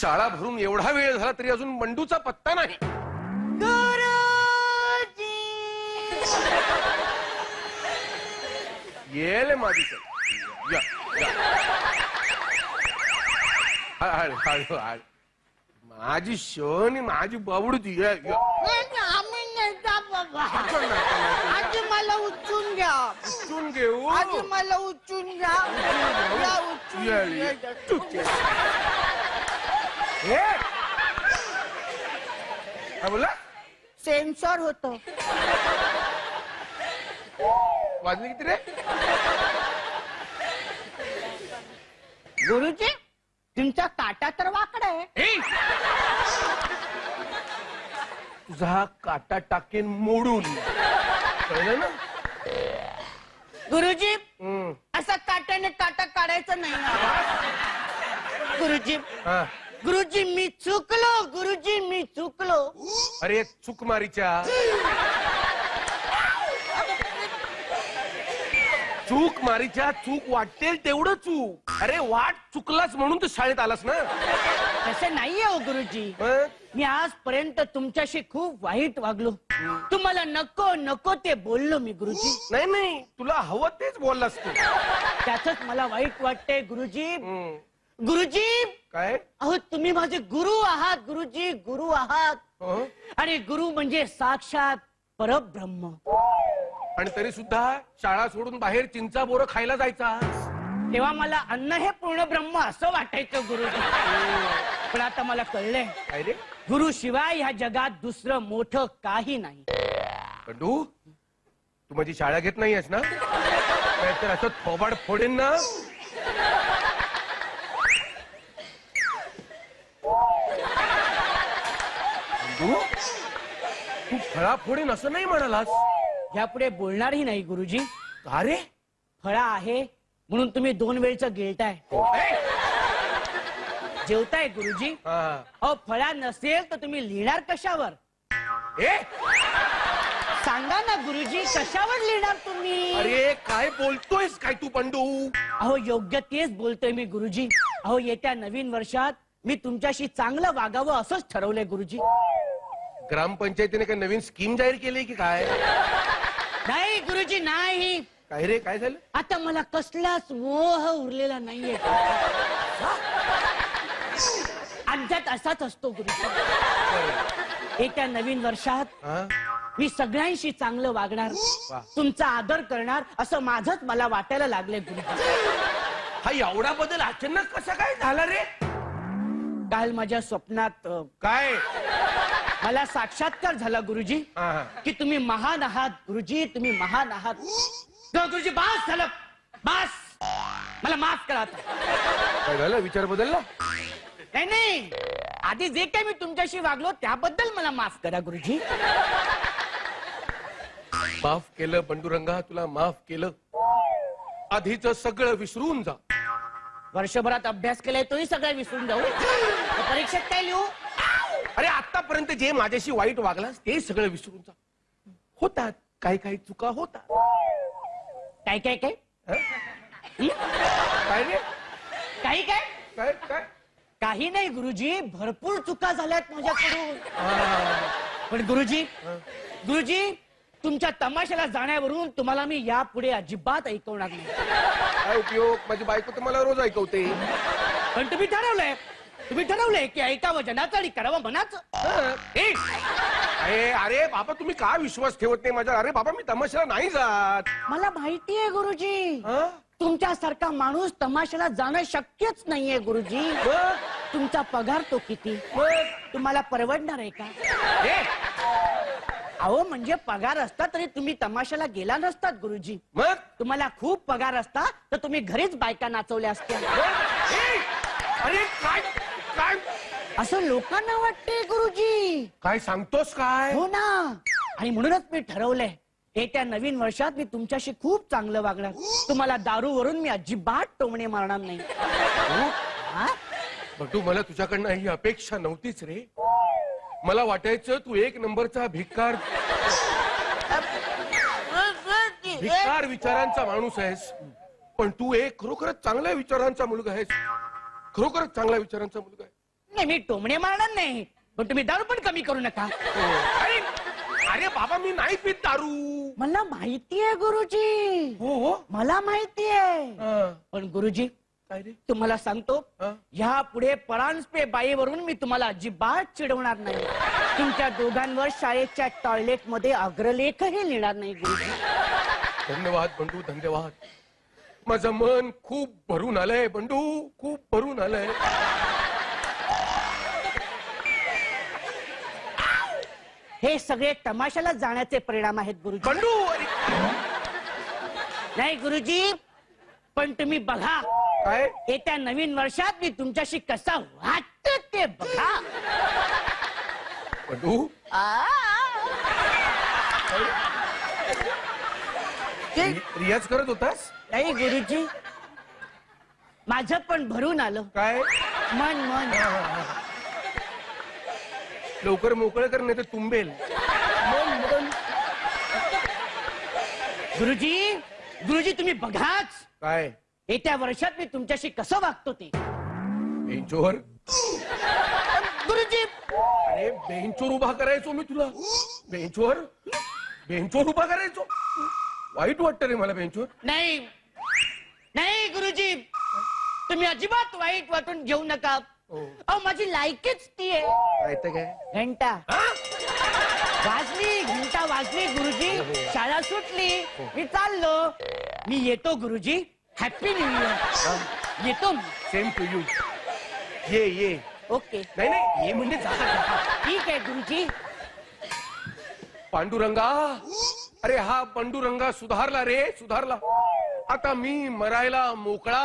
शाळा भरून एवढा वेळ झाला तरी अजून बंडूचा पत्ता नाही. येले माझी या माझी शोनी माझी बाबडूची आधी मला उचलून घ्या. उचलून घेऊ आधी मला उचलून घ्या. काय बोला? सेन्सर होत. वाजले किती रे? गुरुजी तुमचा काटा तर वाकडा आहे. तुझा काटा टाकेन मोडून, कळलं ना? गुरुजी असं काट्याने काटा काढायचं नाही ना. गुरुजी गुरुजी मी चुकलो. गुरुजी मी चुकलो. अरे चूक मारीच्या, चूक मारीच्या, चूक वाटेल तेवढं चूक. अरे वाट चुकलास म्हणून तू शाळेत आलास ना. तसं नाहीये हो गुरुजी. मी आजपर्यंत तुमच्याशी खूप वाईट वागलो. तुम्हाला नको नको ते बोललो मी गुरुजी. नाही नाही, तुला हवं तेच बोललास तू. त्याच मला वाईट वाटते गुरुजी. गुरुजी काय? अहो तुम्ही माझे गुरु आहात गुरुजी. गुरु आहात. आणि गुरु म्हणजे साक्षात परब्रह्म. आणि तरी सुद्धा शाळा सोडून बाहेर चिंचा बोरं खायला जायचा. तेव्हा मला अन्न हे पूर्ण ब्रह्म असं वाटायचं गुरुजी. पण आता मला कळलंय काय रे? गुरु शिवाय ह्या जगात दुसरं मोठं काही नाही. बंडू तू माझी शाळा घेत नाहीयेस ना? तर असं थोबाड फोडेन ना. बंडू तू फळा फोडेन असं नाही म्हणालास. यापुढे बोलणारही नाही गुरुजी. का रे? फळा आहे म्हणून तुम्ही 2 वेळचं गिळताय, जेवताय गुरुजी. अहो फळा नसेल तर तुम्ही लिहिणार कशावर? सांगा ना गुरुजी, कशावर लिहिणार तुम्ही? अरे काय बोलतोयस काय तू बंडू? अहो योग्य तेच बोलतोय मी गुरुजी. अहो येत्या नवीन वर्षात मी तुमच्याशी चांगलं वागावं असंच ठरवलंय गुरुजी. ग्रामपंचायतीने काय नवीन स्कीम जाहीर केली की काय? नाही गुरुजी नाही. काय रे काय झालं? आता मला कसलाच मोह उरलेला नाहीये. आमच्यात असाच असतो गुरुजी. येत्या नवीन वर्षात मी सगळ्यांशी चांगलं वागणार, तुमचा आदर करणार असं माझंच मला वाटायला लागले गुरुजी. हा एवढा बदल अचानक कसा काय झाला रे? काल माझ्या स्वप्नात काय मला साक्षात्कार झाला गुरुजी की तुम्ही महान आहात गुरुजी. तुम्ही महान आहात. गुरुजी बास झालं, बास. मला माफ करा. काय झालं? विचार बदलला? नाही नाही, आधी जे काही मी तुमच्याशी वागलो त्याबद्दल मला माफ करा गुरुजी. माफ केलं बंडुरंगा, तुला माफ केलं. आधीच सगळं विसरून जा. वर्षभरात अभ्यास केलाय तोही सगळं विसरून जाऊ. परीक्षेत काय लिहू? अरे आतापर्यंत जे माझ्याशी वाईट वागलास ते सगळं विसरून जा. होतात काही काही चुका होतात. काय काय काय काय रे? काही काय काय काय? काही नाही गुरुजी, भरपूर चुका झाल्यात माझ्याकडून. पण गुरुजी, गुरुजी तुमच्या तमाशाला जाण्यावरून तुम्हाला मी यापुढे अजिबात ऐकवणार नाही. काय उपयोग? माझी बायको तर मला रोज ऐकवते. पण तुम्ही ठरवलंय की ऐकावं जनाचं आणि करावं मनाचं. अरे बाबा तुम्ही का विश्वास ठेवत नाही माझ्या? अरे बाबा मी तमाशाला नाही जात. मला माहिती आहे गुरुजी, तुमच्यासारखा माणूस तमाशाला जाणं शक्यच नाहीये गुरुजी. तुमचा पगार तो किती? तुम्हाला परवडणार आहे का? अहो म्हणजे पगार असता तरी तुम्ही तमाशाला गेला नसतात गुरुजी. मग तुम्हाला खूप पगार असता तर तुम्ही घरीच बायका नाचवल्या असत्या. अरे काय काय असं लोकांना वाटते गुरुजी. काय सांगतोस काय? हो ना. आणि म्हणूनच मी ठरवलंय येत्या नवीन वर्षात मी तुमच्याशी खूप चांगलं वागणार. तुम्हाला दारूवरून मी अजिबात टोमणे मारणार नाही. बटू मला तुझ्याकडनं ही अपेक्षा नव्हतीच रे. मला वाटायचं तू एक नंबरचा भिकार विचारांचा माणूस आहेस. पण तू एक खरोखरच चांगल्या विचारांचा मुलगा आहेस. खरोखरच चांगल्या विचारांचा मुलगा आहे. नाही मी टोमणे मारणार नाही, पण तुम्ही दारू पण कमी करू नका. अरे अरे बाबा मी नाही पित दारू. मला माहितीये गुरुजी, हो हो मला माहितीये. हा. पण गुरुजी काय रे? तुम्हाला सांगतो, हा? ह्या पुढे परांजपे बाईवरून मी तुम्हाला अजिबात चिडवणार नाही. तुमच्या दोघांवर शाळेच्या टॉयलेट मध्ये अग्रलेखही लिहिणार नाही गुरुजी. धन्यवाद बंडू, धन्यवाद. माझं मन खूप भरून आलंय बंडू, खूप भरून आलंय. हे सगळे तमाशाला जाण्याचे परिणाम आहेत गुरुजी. बंडू अरे नाही गुरुजी, पण तुम्ही बघा, काय? येत्या नवीन वर्षात मी तुमच्याशी कसा वाटतो ते बघा. बंडू रियाज करत होतास? नाही गुरुजी, माझं पण भरून आलं. काय? मन मन लवकर मोकळं कर नाही तर तुंबेल. मन मन. गुरुजी गुरुजी तुम्ही बघाच, काय? येत्या वर्षात मी तुमच्याशी कसं वागतो ते. बेंचवर? गुरुजी अरे बेंचवर उभा करायचो मी तुला. बेंचवर बेंचवर उभा करायचो. वाईट वाटतं रे मला बेंचवर. नाही नाही गुरुजी, तुम्ही अजिबात वाईट वाटून घेऊ नका. अहो माझी लायकीच ती आहे. काय तर काय? घंटा हा? वाजली, घंटा वाजली गुरुजी, शाळा सुटली, मी चाललो. मी येतो गुरुजी. Happy new year. येतो मी. Same to you. ये ये. ओके नाही नाही ये म्हणजे जा. ठीक आहे गुरुजी. पांडुरंगा, अरे हा पांडुरंगा सुधारला रे, सुधारला. आता मी मरायला मोकळा.